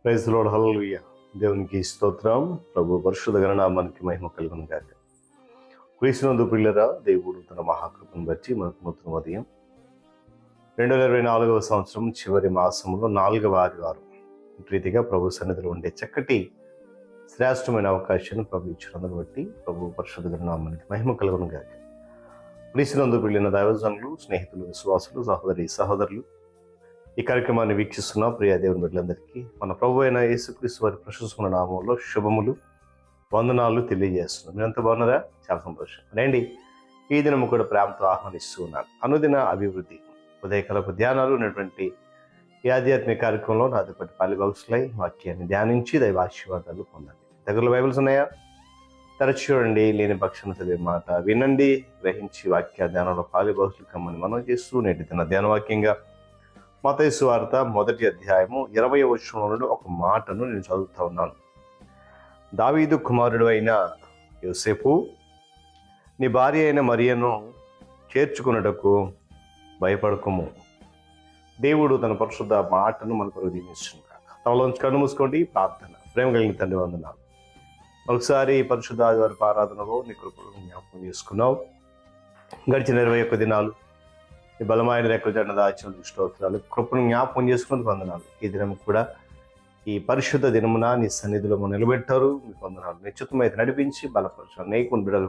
Praise the lord, హల్లెలూయా. దేవునికి స్తోత్రం. ప్రభు పరిశుద్ధ గణనామానికి మహిమ కలుగును గాక. క్రీస్తునందు ప్రియులారా, దేవుడు తన మహాకృపను బట్టి మనకు నూతన ఉదయం 2024వ సంవత్సరం చివరి మాసంలో 4వ ఆదివారం రీతిగా ప్రభు సన్నిధిలో ఉండే చక్కటి శ్రేష్టమైన అవకాశాన్ని ప్రభు ఇచ్చినందుకు బట్టి ప్రభు పరిశుద్ధ గణనామానికి మహిమ కలుగును గాక. క్రీస్తునందు ప్రియులైన దైవజనులు, స్నేహితులు, విశ్వాసులు, సహోదరులు, ఈ కార్యక్రమాన్ని వీక్షిస్తున్న ప్రియ దేవుని బిడ్డలందరికీ మన ప్రభు అయిన యేసుక్రీస్తు వారి ప్రశస్తమైన నామంలో శుభములు, వందనాలు తెలియజేస్తున్నాం. మీరంతా బాగున్నారా? చాలా సంతోషం. రండి, ఈ దినము కూడా ప్రేమతో ఆహ్వానిస్తూ ఉన్నాను. అనుదిన అభివృద్ధి ఉదయకాలపు ధ్యానాలు ఉన్నటువంటి ఈ ఆధ్యాత్మిక కార్యక్రమంలో నాతో పాటు పాలిభాగస్లై వాక్యాన్ని ధ్యానించి దైవ ఆశీర్వాదాలు పొందండి. దగ్గరలో బైబిల్స్ ఉన్నాయా? తరచి చూడండి. లేని పక్షాన చదివే మాట వినండి, గ్రహించి వాక్య ధ్యానంలో పాలిభాగస్లు కమ్మని మనం చేస్తూ నేటి దిన ధ్యానవాక్యంగా మత్తయి సువార్త 1వ అధ్యాయము 20వ వచనం నుండి ఒక మాటను నేను చదువుతా ఉన్నాను. దావీదు కుమారుడు అయిన యోసేపు, నీ భార్య అయిన మరియను చేర్చుకున్నటకు భయపడకుము. దేవుడు తన పరిశుద్ధ మాటను మనకు దీవించుగాక. తమలోంచి కన్ను మూసుకోండి. ప్రార్థన. ప్రేమ కలిగిన తండ్రి, వందనాలు. ఒకసారి పరిశుద్ధ ఆదివారపు ఆరాధనలో నీ కృపను జ్ఞాపకం చేసుకున్నావు. గడిచిన 21 దినాలు ఈ బలమైన రెక్కల జెండా దాచిన స్తోత్రాలు, కృపను జ్ఞాపకం చేసుకుని వందనాలు. ఈ దినం కూడా ఈ పరిశుద్ధ దినమున నీ సన్నిధిలో మనం నిలబెట్టారు. మీకు వందనాలు. నిశ్చితమైతే నడిపించి బలపరచు. అనేక బిడ్డలు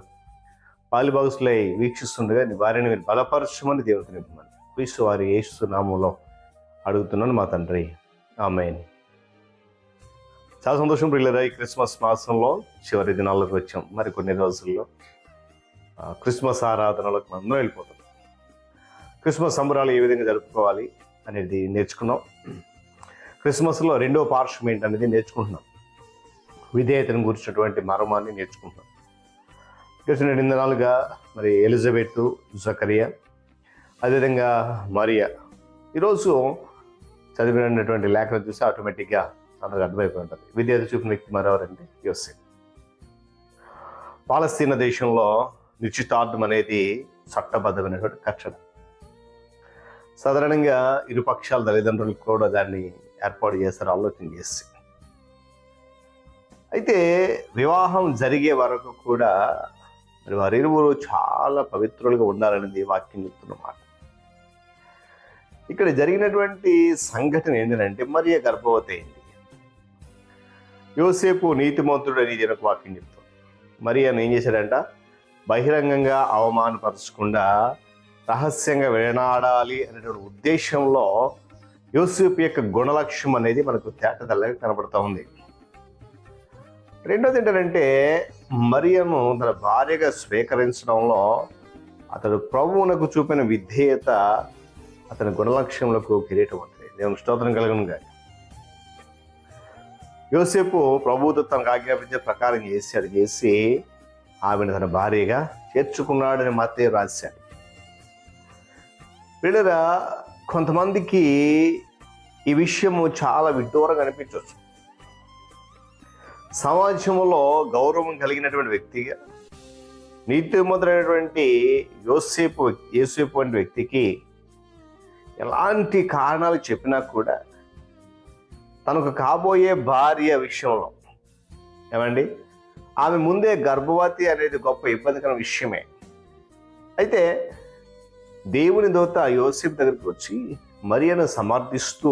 పాలిభాగస్లై వీక్షిస్తుండగా నీ వారిని మీరు బలపరచమని దేవుడికి నింపమని క్రీస్తు వారి యేసు నామంలో అడుగుతున్నాను మా తండ్రి, ఆమేన్. చాలా సంతోషం ప్రియులారా. ఈ క్రిస్మస్ మాసంలో చివరి దినాల్లోకి వచ్చాం. మరి కొన్ని రోజుల్లో క్రిస్మస్ ఆరాధనలోకి మనం వెళ్ళిపోతాం. క్రిస్మస్ సంబరాలు ఏ విధంగా జరుపుకోవాలి అనేది నేర్చుకున్నాం. క్రిస్మస్లో రెండో పార్శ్వం ఏంటనేది నేర్చుకుంటున్నాం. విధేయతను గురించినటువంటి మర్మాన్ని నేర్చుకుంటున్నాం. గడిచిన 2 దినాలుగా మరి ఎలిజబెత్, జకరియా, అదేవిధంగా మరియా. ఈరోజు చదివినటువంటి లేఖను చూసి ఆటోమేటిక్గా అందరికి అర్థమైపోయి ఉంటుంది. విధేయత చూపిన వ్యక్తి మరెవరంటే యోసేపు. పాలస్తీనా దేశంలో నిశ్చితార్థం అనేది చట్టబద్ధమైనటువంటి కట్టడం. సాధారణంగా ఇరు పక్షాల తల్లిదండ్రులు కూడా దాన్ని ఏర్పాటు చేస్తారు, ఆలోచన చేసి. అయితే వివాహం జరిగే వరకు కూడా మరి వారిరువురు చాలా పవిత్రులుగా ఉండాలనేది వాక్యం చెప్తున్నమాట. ఇక్కడ జరిగినటువంటి సంఘటన ఏంటంటే మరియ గర్భవతి అయింది. యోసేపు నీతిమంతుడు అని ఒక వాక్యం చెప్తుంది. మరియను ఏం చేశాడంట? బహిరంగంగా అవమానపరచకుండా రహస్యంగా వేనాడాలి అనేటువంటి ఉద్దేశంలో యోసేపు యొక్క గుణలక్ష్యం అనేది మనకు తేటతెల్లగా కనబడుతూ ఉంది. రెండోది ఏంటంటే మరియను తన భార్యగా స్వీకరించడంలో అతడు ప్రభువునకు చూపిన విధేయత అతని గుణలక్ష్యములకు కిరీటం అవుతుంది. దేవునికి స్తోత్రం కలుగును గాక. యోసేపు ప్రభువుతో తనకు ఆజ్ఞాపించే ప్రకారం చేసి ఆమెను తన భార్యగా చేర్చుకున్నాడని మత్తయి రాశాడు. వీళ్ళరా కొంతమందికి ఈ విషయము చాలా విడ్డూరంగా అనిపించవచ్చు. సమాజంలో గౌరవం కలిగినటువంటి వ్యక్తిగా నీతిమంతుడైనటువంటి యోసేపు వంటి వ్యక్తికి ఎలాంటి కారణాలు చెప్పినా కూడా తనకు కాబోయే భార్య విషయంలో ఏమండి ఆమె ముందే గర్భవతి అనేది గొప్ప ఇబ్బందికర విషయమే. అయితే దేవుని దూత యోసేపు దగ్గరికి వచ్చి మరియను సమర్థిస్తూ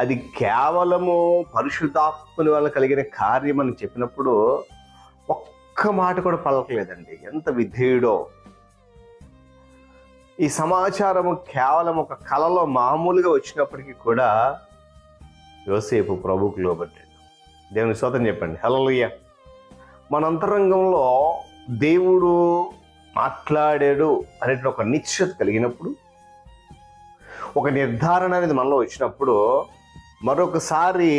అది కేవలము పరిశుద్ధాత్మని వల్ల కలిగిన కార్యం అని చెప్పినప్పుడు ఒక్క మాట కూడా పలకలేదండి. ఎంత విధేయుడో! ఈ సమాచారము కేవలం ఒక కలలో మామూలుగా వచ్చినప్పటికీ కూడా యోసేపు ప్రభువుకు లోబడ్డాడు. దేవుని స్తోత్రం చెప్పండి. హల్లెలూయా. మన అంతరంగంలో దేవుడు మాట్లాడాడు అనే ఒక నిశ్చయత కలిగినప్పుడు, ఒక నిర్ధారణ అనేది మనలో వచ్చినప్పుడు మరొకసారి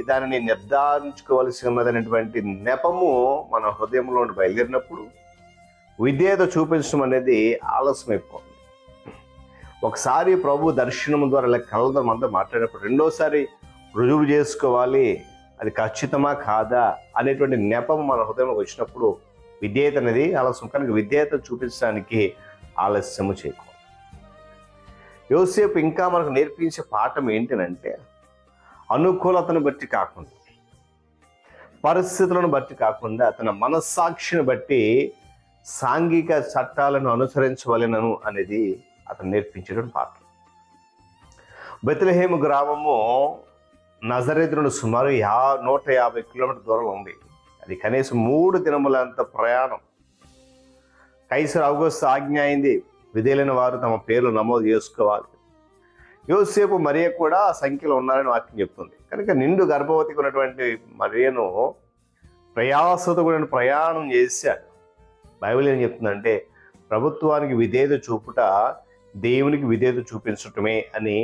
దానిని నిర్ధారించుకోవాల్సి ఉన్నదనేటువంటి నెపము మన హృదయంలో బయలుదేరినప్పుడు విధేయత చూపించడం అనేది ఆలస్యమైపోతుంది. ఒకసారి ప్రభు దర్శనం ద్వారా కళ్ళతో మనతో మాట్లాడినప్పుడు రెండోసారి రుజువు చేసుకోవాలి, అది ఖచ్చితమా కాదా అనేటువంటి నెపము మన హృదయంలోకి వచ్చినప్పుడు విధేయత అనేది ఆలస్యం. కనుక విధేయత చూపించడానికి ఆలస్యము చేయకూడదు. యోసేపు ఇంకా మనకు నేర్పించే పాఠం ఏంటంటే అనుకూలతను బట్టి కాకుండా, పరిస్థితులను బట్టి కాకుండా, తన మనస్సాక్షిని బట్టి సాంఘిక చట్టాలను అనుసరించవలెనను అనేది అతను నేర్పించేటువంటి పాఠం. బెత్లెహేము గ్రామము నజరేతు నుండి సుమారు 150 కిలోమీటర్ల దూరంలో ఉంది. అది కనీసం 3 దినములంత ప్రయాణం. కైసర్ ఔగుస్తు ఆజ్ఞ అయింది, విధేయులైన వారు తమ పేర్లు నమోదు చేసుకోవాలి. యోసేపు మరియ కూడా ఆ సంఖ్యలో ఉన్నారని వాక్యం చెప్తుంది. కనుక నిండు గర్భవతికి ఉన్నటువంటి మరియను ప్రయాసతో కూడా ప్రయాణం చేశాడు. బైబిల్ ఏం చెప్తుందంటే, ప్రభుత్వానికి విధేయత చూపుట దేవునికి విధేయత చూపించటమే అని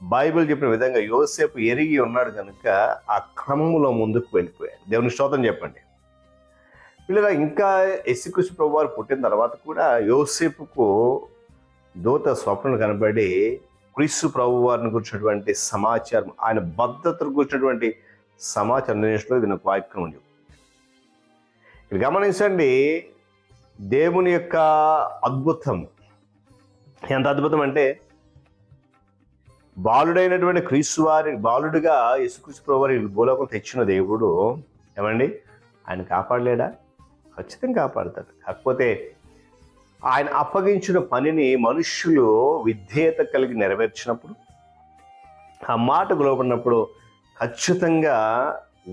బైబిల్ చెప్పిన విధంగా యోసేపు ఎరిగి ఉన్నాడు కనుక ఆ క్రమంలో ముందుకు వెళ్ళిపోయాడు. దేవుని స్తోత్రం చెప్పండి. పిల్లల ఇంకా యేసుక్రీస్తు ప్రభువారు పుట్టిన తర్వాత కూడా యోసేపుకు దూత స్వప్నం కనబడి క్రీస్తు ప్రభువారిని గురించినటువంటి సమాచారం, ఆయన భద్రతను గురించినటువంటి సమాచారం నిర్ణయించడంలో ఇది నాకు వాక్యం ఉంది. ఇది గమనించండి, దేవుని యొక్క అద్భుతం ఎంత అద్భుతం అంటే, బాలుడైనటువంటి క్రీస్తు వారి బాలుడిగా యేసుక్రీస్తు ప్రభువారి భూలోకం తెచ్చిన దేవుడు ఏమండి ఆయన కాపాడలేడా? ఖచ్చితంగా కాపాడతాడు. కాకపోతే ఆయన అప్పగించిన పనిని మనుష్యులు విధేయత కలిగి నెరవేర్చినప్పుడు, ఆ మాటకు లోబడినప్పుడు ఖచ్చితంగా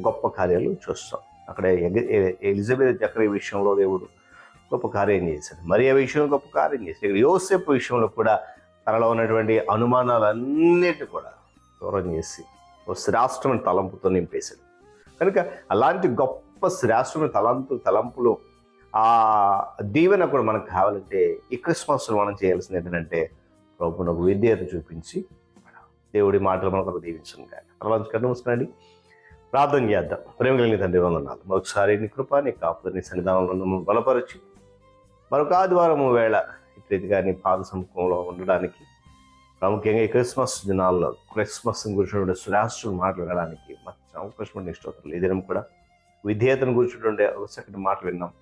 గొప్ప కార్యాలు చూస్తాం. అక్కడ ఎలిజబెత్ జకరీ విషయంలో దేవుడు గొప్ప కార్యం చేశాడు. మరియ విషయంలో గొప్ప కార్యం చేశాడు. యోసేపు విషయంలో కూడా తనలో ఉన్నటువంటి అనుమానాలన్నిటి కూడా దూరం చేసి ఓ శ్రేష్టమైన తలంపుతో నింపేశాడు. కనుక అలాంటి గొప్ప శ్రేష్టమైన తలంపులు ఆ దీవెన కూడా మనకు కావాలంటే ఈ క్రిస్మస్ మనం చేయాల్సింది ఏంటంటే, ప్రభువునకు విధేయత చూపించి దేవుడి మాటలు మనకు దీవించను కాక. అలా కన్ను మూసుకునండి, ప్రార్థన చేద్దాం. ప్రేమ కలిగిన తండ్రి వందనాలు. మరొకసారి నీ కృప, నీ కాపుదల, నీ సన్నిధానంలో బలపరిచి మరొక ఆదివారము వేళ ఇట్లా నీ పాద సముఖంలో ఉండడానికి, ప్రాముఖ్యంగా ఈ క్రిస్మస్ దినాల్లో క్రిస్మస్ గురించినటువంటి శ్రేష్ఠులు మాట్లాడడానికి మంచి అవకాశం ఇష్టవుతారు. ఈ దినం కూడా విధేయతను గురించినటువంటి ఒక చక్కటి మాటలు విన్నాం.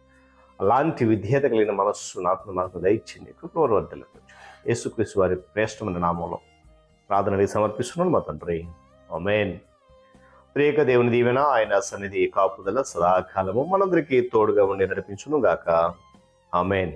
అలాంటి విధేయత కలిగిన మనస్సు నాకు దయచింది. కృపవర వర్ధలకు యేసుక్రీస్తు వారి శ్రేష్టమైన నామంలో ప్రార్థనని సమర్పిస్తున్నాను మా తండ్రి, ఆమేన్. ప్రియక దేవుని దీవెన, ఆయన సన్నిధి కాపుదల సదాకాలము మనందరికీ తోడుగా ఉండి నడిపించును గాక. ఆమేన్.